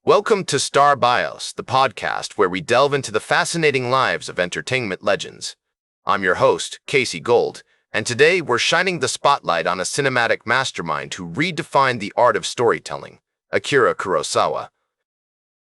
Welcome to Star Bios, the podcast where we delve into the fascinating lives of entertainment legends. I'm your host, Casey Gold, and today we're shining the spotlight on a cinematic mastermind who redefined the art of storytelling, Akira Kurosawa.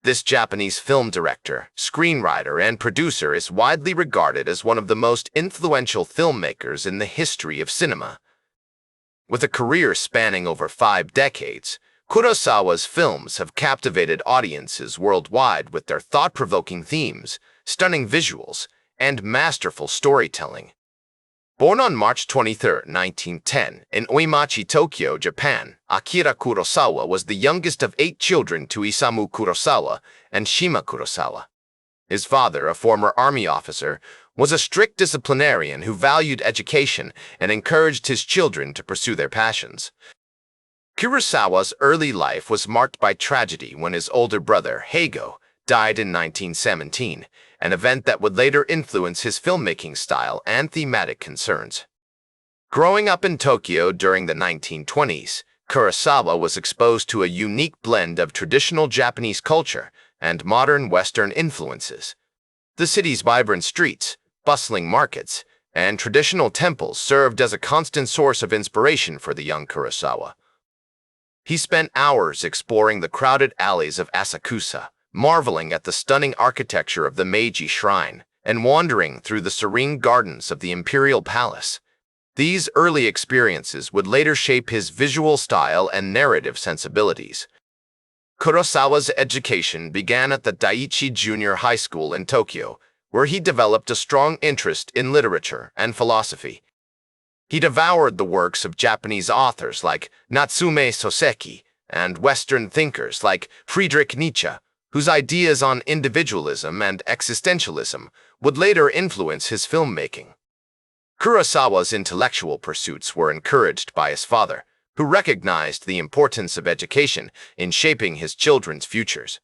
This Japanese film director, screenwriter, and producer is widely regarded as one of the most influential filmmakers in the history of cinema. With a career spanning over 5 decades, Kurosawa's films have captivated audiences worldwide with their thought-provoking themes, stunning visuals, and masterful storytelling. Born on March 23, 1910, in Oimachi, Tokyo, Japan, Akira Kurosawa was the youngest of 8 children to Isamu Kurosawa and Shima Kurosawa. His father, a former army officer, was a strict disciplinarian who valued education and encouraged his children to pursue their passions. Kurosawa's early life was marked by tragedy when his older brother, Heigo, died in 1917, an event that would later influence his filmmaking style and thematic concerns. Growing up in Tokyo during the 1920s, Kurosawa was exposed to a unique blend of traditional Japanese culture and modern Western influences. The city's vibrant streets, bustling markets, and traditional temples served as a constant source of inspiration for the young Kurosawa. He spent hours exploring the crowded alleys of Asakusa, marveling at the stunning architecture of the Meiji Shrine, and wandering through the serene gardens of the Imperial Palace. These early experiences would later shape his visual style and narrative sensibilities. Kurosawa's education began at the Daiichi Junior High School in Tokyo, where he developed a strong interest in literature and philosophy. He devoured the works of Japanese authors like Natsume Soseki and Western thinkers like Friedrich Nietzsche, whose ideas on individualism and existentialism would later influence his filmmaking. Kurosawa's intellectual pursuits were encouraged by his father, who recognized the importance of education in shaping his children's futures.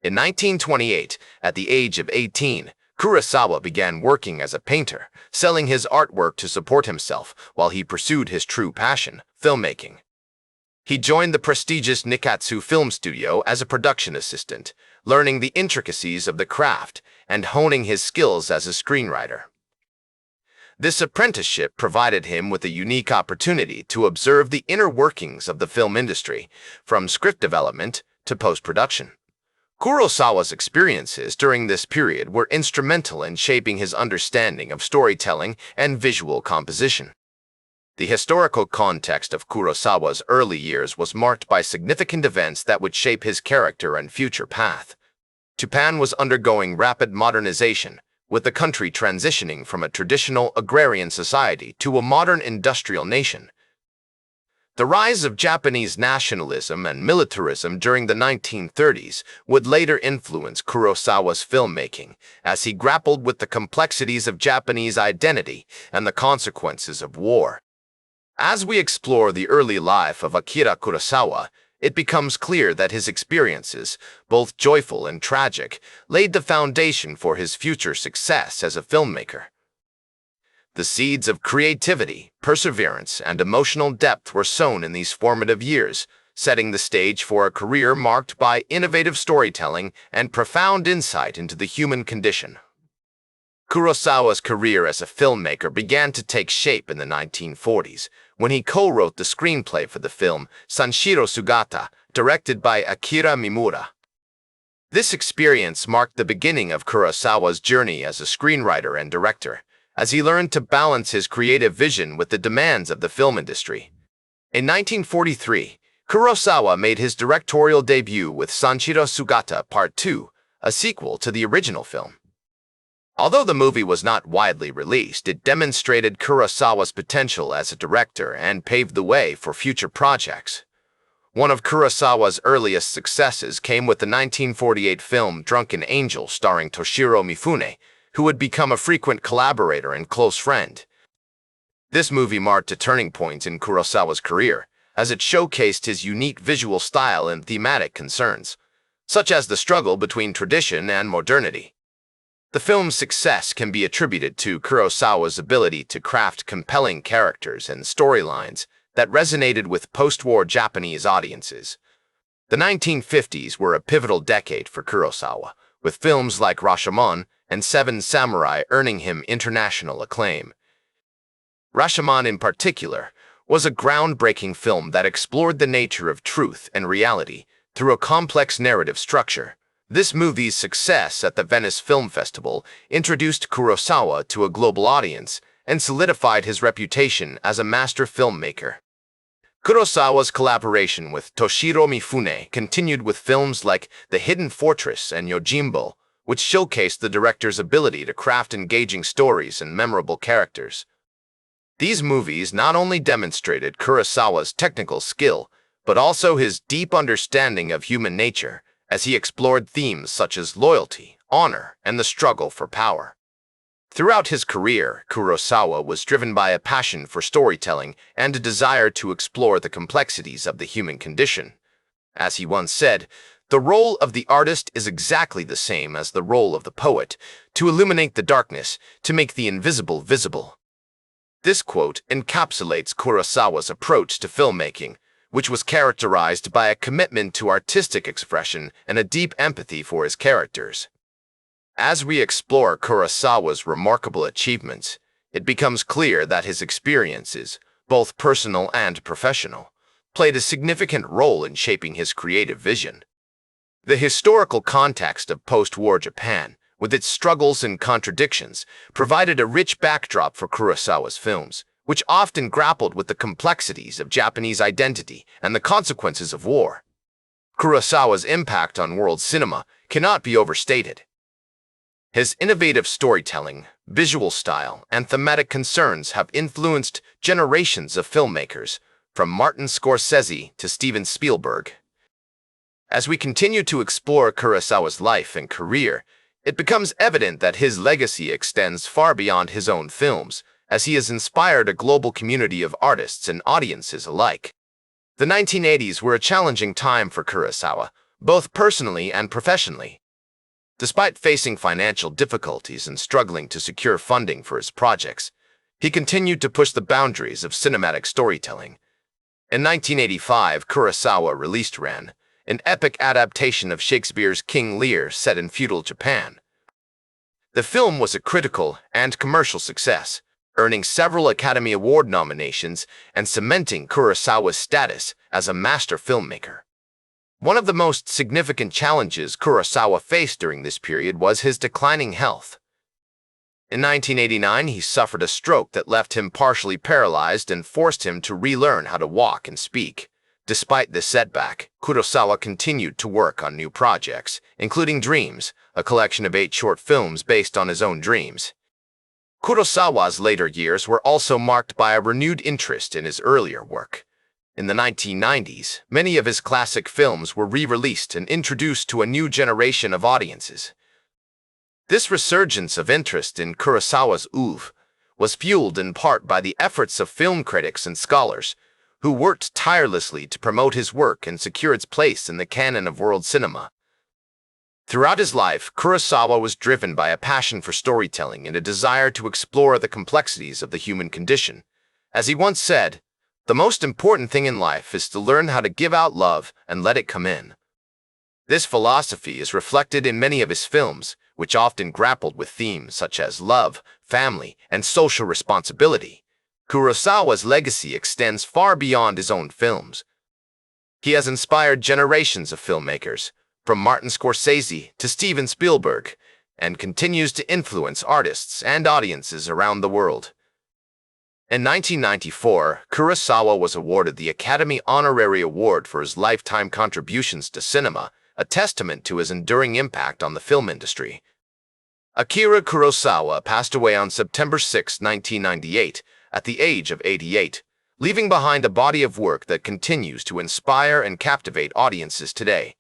In 1928, at the age of 18, Kurosawa began working as a painter, selling his artwork to support himself while he pursued his true passion, filmmaking. He joined the prestigious Nikatsu Film Studio as a production assistant, learning the intricacies of the craft and honing his skills as a screenwriter. This apprenticeship provided him with a unique opportunity to observe the inner workings of the film industry, from script development to post-production. Kurosawa's experiences during this period were instrumental in shaping his understanding of storytelling and visual composition. The historical context of Kurosawa's early years was marked by significant events that would shape his character and future path. Japan was undergoing rapid modernization, with the country transitioning from a traditional agrarian society to a modern industrial nation. The rise of Japanese nationalism and militarism during the 1930s would later influence Kurosawa's filmmaking, as he grappled with the complexities of Japanese identity and the consequences of war. As we explore the early life of Akira Kurosawa, it becomes clear that his experiences, both joyful and tragic, laid the foundation for his future success as a filmmaker. The seeds of creativity, perseverance, and emotional depth were sown in these formative years, setting the stage for a career marked by innovative storytelling and profound insight into the human condition. Kurosawa's career as a filmmaker began to take shape in the 1940s, when he co-wrote the screenplay for the film Sanshiro Sugata, directed by Akira Mimura. This experience marked the beginning of Kurosawa's journey as a screenwriter and director, as he learned to balance his creative vision with the demands of the film industry. In 1943, Kurosawa made his directorial debut with Sanshiro Sugata Part 2, a sequel to the original film. Although the movie was not widely released, it demonstrated Kurosawa's potential as a director and paved the way for future projects. One of Kurosawa's earliest successes came with the 1948 film Drunken Angel starring Toshiro Mifune, who would become a frequent collaborator and close friend. This movie marked a turning point in Kurosawa's career, as it showcased his unique visual style and thematic concerns, such as the struggle between tradition and modernity. The film's success can be attributed to Kurosawa's ability to craft compelling characters and storylines that resonated with post-war Japanese audiences. The 1950s were a pivotal decade for Kurosawa, with films like Rashomon and Seven Samurai earning him international acclaim. Rashomon, in particular, was a groundbreaking film that explored the nature of truth and reality through a complex narrative structure. This movie's success at the Venice Film Festival introduced Kurosawa to a global audience and solidified his reputation as a master filmmaker. Kurosawa's collaboration with Toshiro Mifune continued with films like The Hidden Fortress and Yojimbo, which showcased the director's ability to craft engaging stories and memorable characters. These movies not only demonstrated Kurosawa's technical skill, but also his deep understanding of human nature, as he explored themes such as loyalty, honor, and the struggle for power. Throughout his career, Kurosawa was driven by a passion for storytelling and a desire to explore the complexities of the human condition. As he once said, "The role of the artist is exactly the same as the role of the poet, to illuminate the darkness, to make the invisible visible." This quote encapsulates Kurosawa's approach to filmmaking, which was characterized by a commitment to artistic expression and a deep empathy for his characters. As we explore Kurosawa's remarkable achievements, it becomes clear that his experiences, both personal and professional, played a significant role in shaping his creative vision. The historical context of post-war Japan, with its struggles and contradictions, provided a rich backdrop for Kurosawa's films, which often grappled with the complexities of Japanese identity and the consequences of war. Kurosawa's impact on world cinema cannot be overstated. His innovative storytelling, visual style, and thematic concerns have influenced generations of filmmakers, from Martin Scorsese to Steven Spielberg. As we continue to explore Kurosawa's life and career, it becomes evident that his legacy extends far beyond his own films, as he has inspired a global community of artists and audiences alike. The 1980s were a challenging time for Kurosawa, both personally and professionally. Despite facing financial difficulties and struggling to secure funding for his projects, he continued to push the boundaries of cinematic storytelling. In 1985, Kurosawa released Ran, an epic adaptation of Shakespeare's King Lear set in feudal Japan. The film was a critical and commercial success, earning several Academy Award nominations and cementing Kurosawa's status as a master filmmaker. One of the most significant challenges Kurosawa faced during this period was his declining health. In 1989, he suffered a stroke that left him partially paralyzed and forced him to relearn how to walk and speak. Despite this setback, Kurosawa continued to work on new projects, including Dreams, a collection of 8 short films based on his own dreams. Kurosawa's later years were also marked by a renewed interest in his earlier work. In the 1990s, many of his classic films were re-released and introduced to a new generation of audiences. This resurgence of interest in Kurosawa's oeuvre was fueled in part by the efforts of film critics and scholars, who worked tirelessly to promote his work and secure its place in the canon of world cinema. Throughout his life, Kurosawa was driven by a passion for storytelling and a desire to explore the complexities of the human condition. As he once said, "The most important thing in life is to learn how to give out love and let it come in." This philosophy is reflected in many of his films, which often grappled with themes such as love, family, and social responsibility. Kurosawa's legacy extends far beyond his own films. He has inspired generations of filmmakers, from Martin Scorsese to Steven Spielberg, and continues to influence artists and audiences around the world. In 1994, Kurosawa was awarded the Academy Honorary Award for his lifetime contributions to cinema, a testament to his enduring impact on the film industry. Akira Kurosawa passed away on September 6, 1998, at the age of 88, leaving behind a body of work that continues to inspire and captivate audiences today.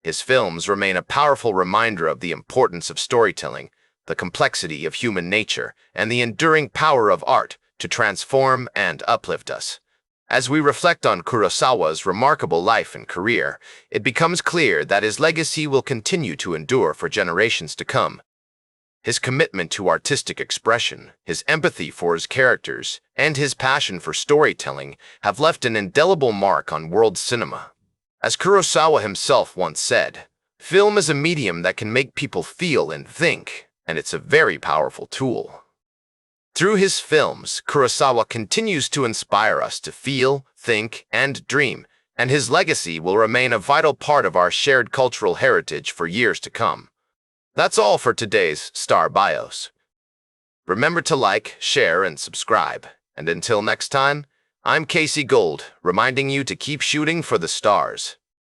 His films remain a powerful reminder of the importance of storytelling, the complexity of human nature, and the enduring power of art to transform and uplift us. As we reflect on Kurosawa's remarkable life and career, it becomes clear that his legacy will continue to endure for generations to come. His commitment to artistic expression, his empathy for his characters, and his passion for storytelling have left an indelible mark on world cinema. As Kurosawa himself once said, film is a medium that can make people feel and think, and it's a very powerful tool. Through his films, Kurosawa continues to inspire us to feel, think, and dream, and his legacy will remain a vital part of our shared cultural heritage for years to come. That's all for today's Star Bios. Remember to like, share, and subscribe. And until next time, I'm Casey Gold, reminding you to keep shooting for the stars.